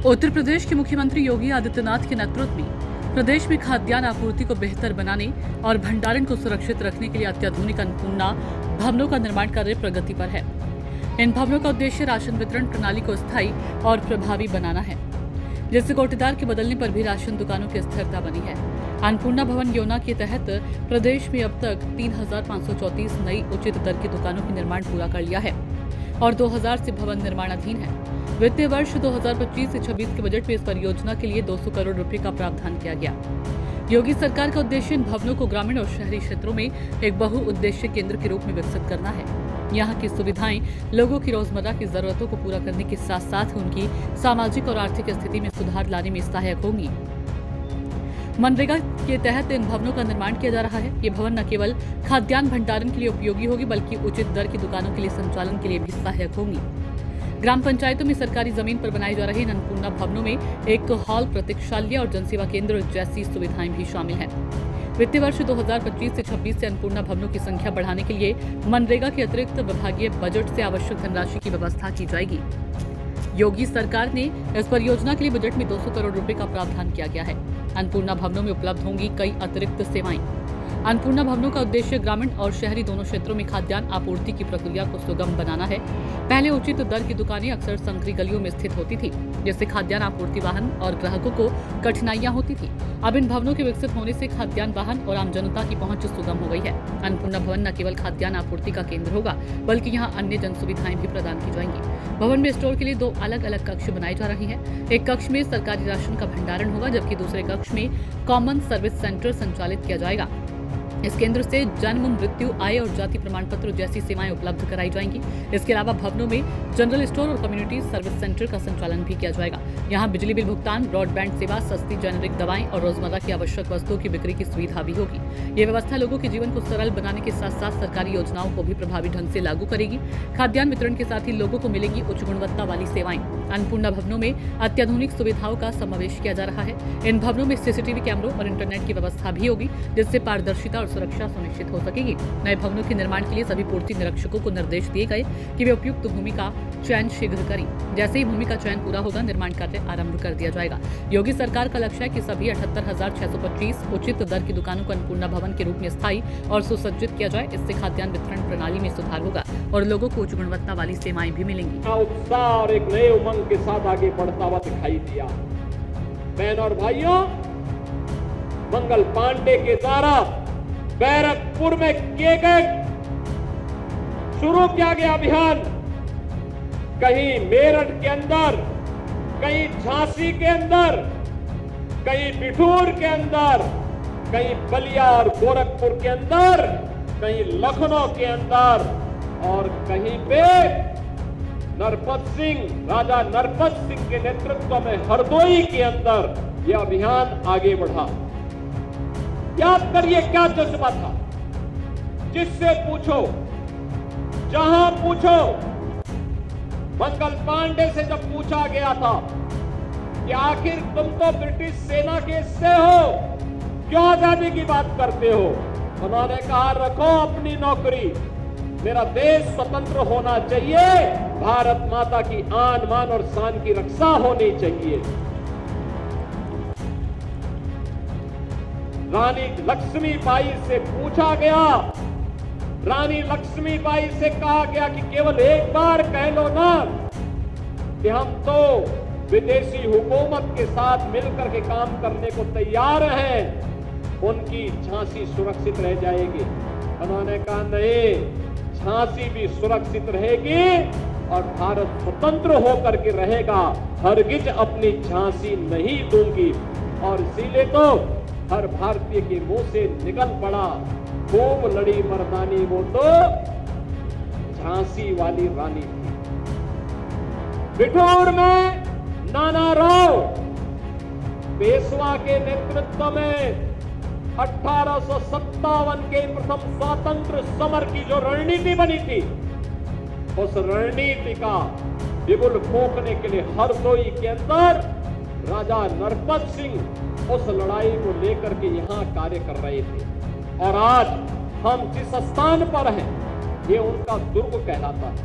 उत्तर प्रदेश के मुख्यमंत्री योगी आदित्यनाथ के नेतृत्व में प्रदेश में खाद्यान्न आपूर्ति को बेहतर बनाने और भंडारण को सुरक्षित रखने के लिए अत्याधुनिक अन्नपूर्णा भवनों का निर्माण कार्य प्रगति पर है। इन भवनों का उद्देश्य राशन वितरण प्रणाली को स्थायी और प्रभावी बनाना है, जिससे कोटेदार के बदलने पर भी राशन दुकानों की स्थिरता बनी है। अन्नपूर्णा भवन योजना के तहत प्रदेश में अब तक 3,534 नई उचित दर की दुकानों का निर्माण पूरा कर लिया है और 2000 से भवन निर्माणाधीन है। वित्तीय वर्ष 2025 से 26 के बजट में इस परियोजना के लिए 200 करोड़ रुपए का प्रावधान किया गया। योगी सरकार का उद्देश्य इन भवनों को ग्रामीण और शहरी क्षेत्रों में एक बहुउद्देश्य केंद्र के रूप में विकसित करना है। यहाँ की सुविधाएं लोगों की रोजमर्रा की जरूरतों को पूरा करने के साथ साथ उनकी सामाजिक और आर्थिक स्थिति में सुधार लाने में सहायक होंगी। मनरेगा के तहत इन भवनों का निर्माण किया जा रहा है। ये भवन न केवल खाद्यान्न भंडारण के लिए उपयोगी होगी, बल्कि उचित दर की दुकानों के लिए संचालन के लिए भी सहायक होंगी। ग्राम पंचायतों में सरकारी जमीन पर बनाई जा रही इन अन्नपूर्णा भवनों में एक हॉल, प्रतीक्षालय और जनसेवा केंद्र जैसी सुविधाएं भी शामिल हैं। वित्तीय वर्ष 2025 से 26 से अन्नपूर्णा भवनों की संख्या बढ़ाने के लिए मनरेगा के अतिरिक्त विभागीय बजट से आवश्यक धनराशि की व्यवस्था की जाएगी। योगी सरकार ने इस परियोजना के लिए बजट में 200 करोड़ रुपए का प्रावधान किया गया है। अन्नपूर्णा भवनों में उपलब्ध होंगी कई अतिरिक्त सेवाएं। अन्नपूर्णा भवनों का उद्देश्य ग्रामीण और शहरी दोनों क्षेत्रों में खाद्यान्न आपूर्ति की प्रक्रिया को सुगम बनाना है। पहले उचित दर की दुकानें अक्सर संकरी गलियों में स्थित होती थी, जिससे खाद्यान्न आपूर्ति वाहन और ग्राहकों को कठिनाइयां होती थी। अब इन भवनों के विकसित होने से खाद्यान्न वाहन और आम जनता की पहुंच सुगम हो गई है। अन्नपूर्णा भवन न केवल खाद्यान्न आपूर्ति का केंद्र होगा, बल्कि यहाँ अन्य जन सुविधाएं भी प्रदान की जाएंगी। भवन में स्टोर के लिए 2 अलग अलग कक्ष बनाए जा रहे हैं। एक कक्ष में सरकारी राशन का भंडारण होगा, जबकि दूसरे कक्ष में कॉमन सर्विस सेंटर संचालित किया जाएगा। इस केंद्र से जन्म, मृत्यु, आय और जाति प्रमाण पत्र जैसी सेवाएं उपलब्ध कराई जाएंगी। इसके अलावा भवनों में जनरल स्टोर और कम्युनिटी सर्विस सेंटर का संचालन भी किया जाएगा। यहाँ बिजली बिल भुगतान, ब्रॉडबैंड सेवा, सस्ती जेनेरिक दवाएं और रोजमर्रा की आवश्यक वस्तुओं की बिक्री की सुविधा भी होगी। ये व्यवस्था लोगों के जीवन को सरल बनाने के साथ साथ सरकारी योजनाओं को भी प्रभावी ढंग से लागू करेगी। खाद्यान्न वितरण के साथ ही लोगों को मिलेगी उच्च गुणवत्ता वाली सेवाएं। अन्नपूर्णा भवनों में अत्याधुनिक सुविधाओं का समावेश किया जा रहा है। इन भवनों में सीसीटीवी कैमरों और इंटरनेट की व्यवस्था भी होगी, जिससे पारदर्शिता और सुरक्षा सुनिश्चित हो सकेगी। नए भवनों के निर्माण के लिए सभी पूर्ति निरीक्षकों को निर्देश दिए गए कि वे उपयुक्त भूमि का चयन शीघ्र करें। जैसे ही भूमि का चयन पूरा होगा, निर्माण कार्य आरंभ कर दिया जाएगा। योगी सरकार का लक्ष्य है कि सभी 78,625 उचित दर की दुकानों को अन्नपूर्णा भवन के रूप में स्थायी और सुसज्जित किया जाए। इससे खाद्यान्न वितरण प्रणाली में सुधार होगा और लोगों को उच्च गुणवत्ता वाली सेवाएं भी मिलेंगी। उत्साह और एक नए उमंग के साथ आगे बढ़ता हुआ दिखाई दिया। बहन और भाइयों, मंगल पांडे के द्वारा बैरकपुर में शुरू किया गया अभियान कहीं मेरठ के अंदर, कहीं झांसी के अंदर, कहीं बिठूर के अंदर, कहीं बलिया और गोरखपुर के अंदर, कहीं लखनऊ के अंदर और कहीं पे राजा नरपत सिंह के नेतृत्व में हरदोई के अंदर यह अभियान आगे बढ़ा। याद करिए क्या जज्बा था। जिससे पूछो, जहां पूछो, मंगल पांडे से जब पूछा गया था कि आखिर तुम तो ब्रिटिश सेना के हिस्से हो, क्यों आजादी की बात करते हो, उन्होंने कहा रखो अपनी नौकरी, मेरा देश स्वतंत्र होना चाहिए, भारत माता की आन, मान और शान की रक्षा होनी चाहिए। रानी लक्ष्मीबाई से पूछा गया, रानी लक्ष्मीबाई से कहा गया कि केवल एक बार कह लो ना कि हम तो विदेशी हुकूमत के साथ मिलकर के काम करने को तैयार हैं, उनकी झांसी सुरक्षित रह जाएगी। उन्होंने कहा नहीं, झांसी भी सुरक्षित रहेगी और भारत स्वतंत्र होकर के रहेगा, हरगिज अपनी झांसी नहीं दूंगी। और इसीलिए तो हर भारतीय के मुंह से निकल पड़ा, खूब लड़ी मर्दानी, वो तो झांसी वाली रानी थी। बिठूर में नाना राव पेशवा के नेतृत्व में 1857 के प्रथम स्वातंत्र समर की जो रणनीति बनी थी, उस रणनीति का बिगुल फूंकने के लिए हरदोई के अंदर राजा नरपत सिंह उस लड़ाई को लेकर के यहां कार्य कर रहे थे। और आज हम जिस स्थान पर हैं, ये उनका दुर्ग कहलाता है।